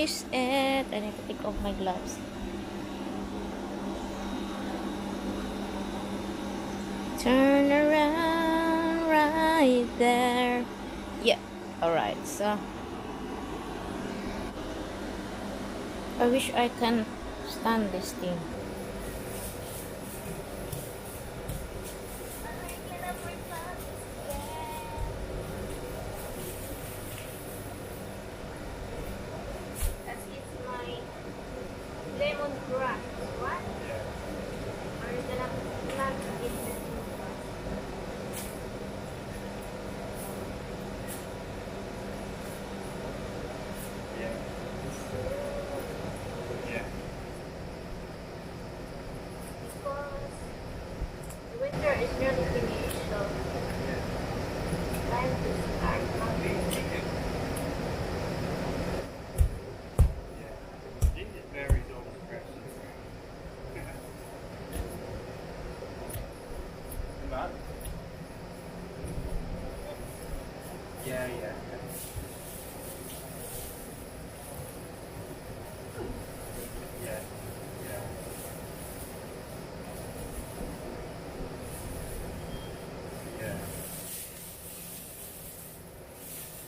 finish it. I need to take off my gloves. Turn around right there. Yeah, alright, so I wish I can stand this thing. That is my lemongrass. What? Are you gonna plant it? Because the winter is nearly finished, so time to start planting.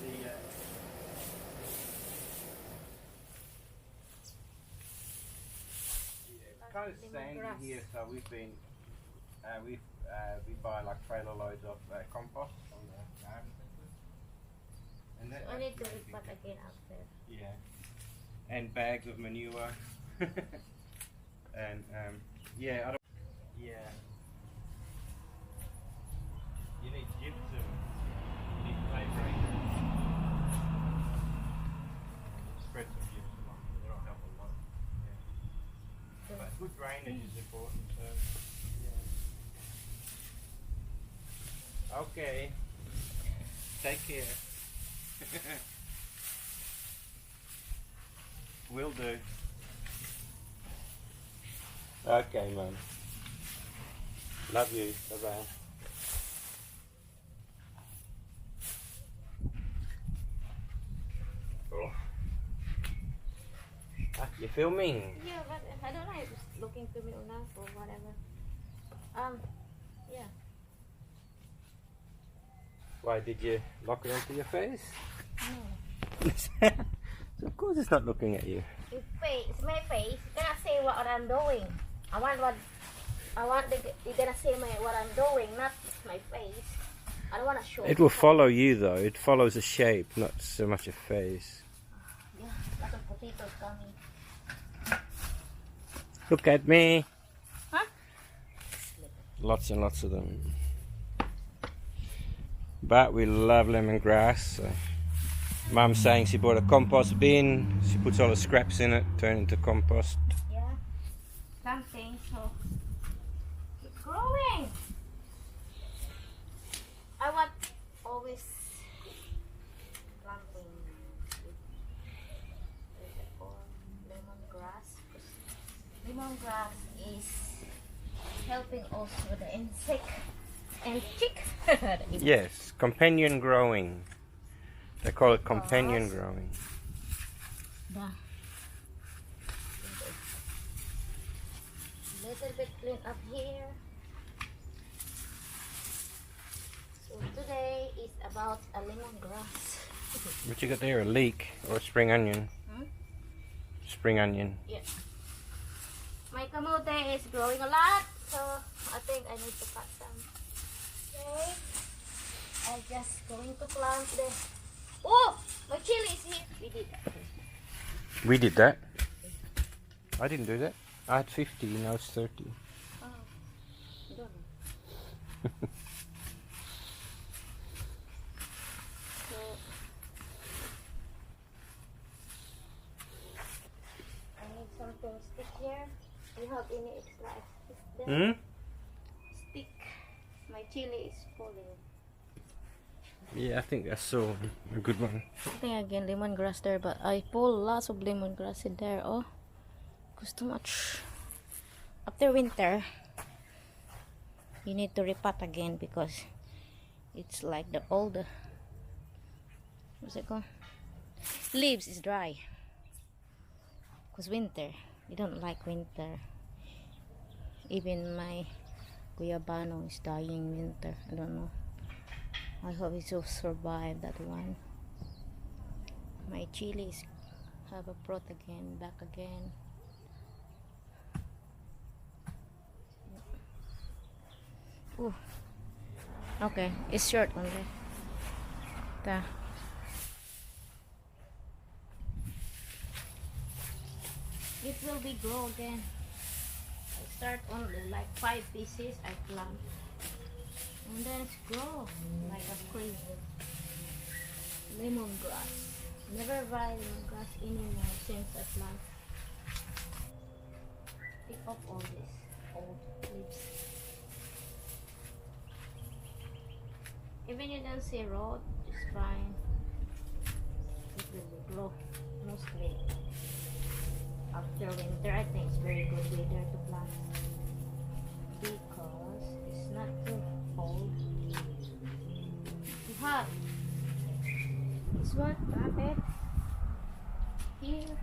Yeah. Kind of sandy here, so we've been we buy like trailer loads of compost from the garden centre, and that So I need to repot again after. yeah, and bags of manure, and yeah, you need gypsum, you need flavouring, spread some gypsum on, that'll help a lot. Yeah. But good drainage is important, so yeah. Okay. Take care. Will do. Okay, Mum. Love you. Bye bye. Oh. Ah, you filming? Yeah, but I don't know if it's looking to me or not or whatever. Yeah. Why did you lock it onto your face? No. Of course it's not looking at you. It's my face. You cannot say what I'm doing. I want you're gonna say what I'm doing, not my face. I don't want to show. It will follow you though. It follows a shape, not so much a face. Yeah, lots of potatoes coming. Look at me. Huh? Lots and lots of them. But we love lemongrass. So Mum's saying she bought a compost bin. She puts all the scraps in it, turn it into compost. Yeah, something. So keep growing. I want always planting with lemongrass. Lemongrass is helping also the insect and chick. Yes, companion growing. They call it companion growing. Yeah. Little bit clean up here. So today is about a lemongrass. What you got there? A leek or a spring onion? Hmm? Spring onion. Yeah. My kamote is growing a lot, so I think I need to cut some. Okay. I'm just going to plant the. Oh, my chili is here. We did that. We did that. I didn't do that. I had 50, now it's 30. Oh, I don't know. So, I need something stick here. Do you have any extra stick there? Stick. My chili is falling. Yeah, I think that's so a good one. I think again lemongrass there, but I pull lots of lemongrass in there. Oh, because too much. After winter, you need to repot again because it's like the old. What's it called? Leaves is dry. Because winter, I don't like winter. Even my guyabano is dying winter. I don't know. I hope it will survive that one. My chilies have a fruit again, back again. Ooh. Okay, it's short only. Ta. It will be grow again. I start only like 5 pieces I plant. And then it's grow like a tree. Lemongrass. Never buy lemongrass anymore since I plant. Pick up all this old leaves. Even you don't see road, it's fine. It will grow mostly after winter. I think it's very good weather to plant because it's not too cold, too hot. This one, plant it here.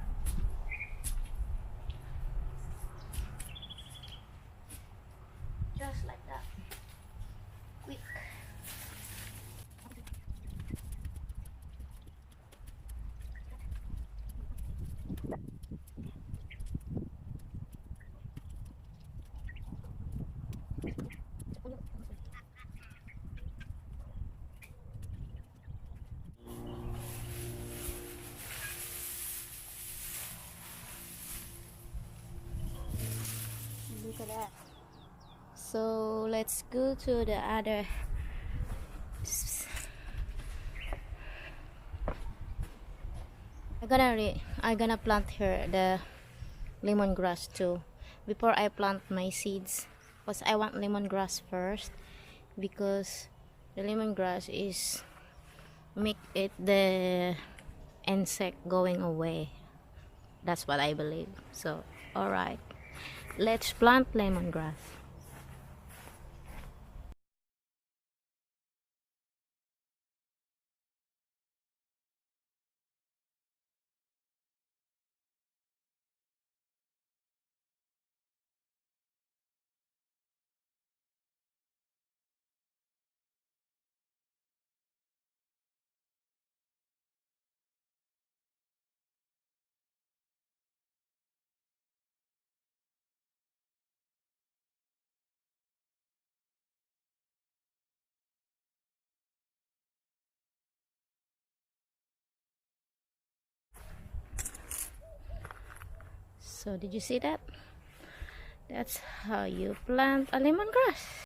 Just like that. Quick. Look at that. So let's go to the other. I gonna plant here the lemongrass too before I plant my seeds, because I want lemongrass first, because the lemongrass is make it the insect going away. That's what I believe. So all right, let's plant lemongrass. So did you see that? That's how you plant a lemongrass.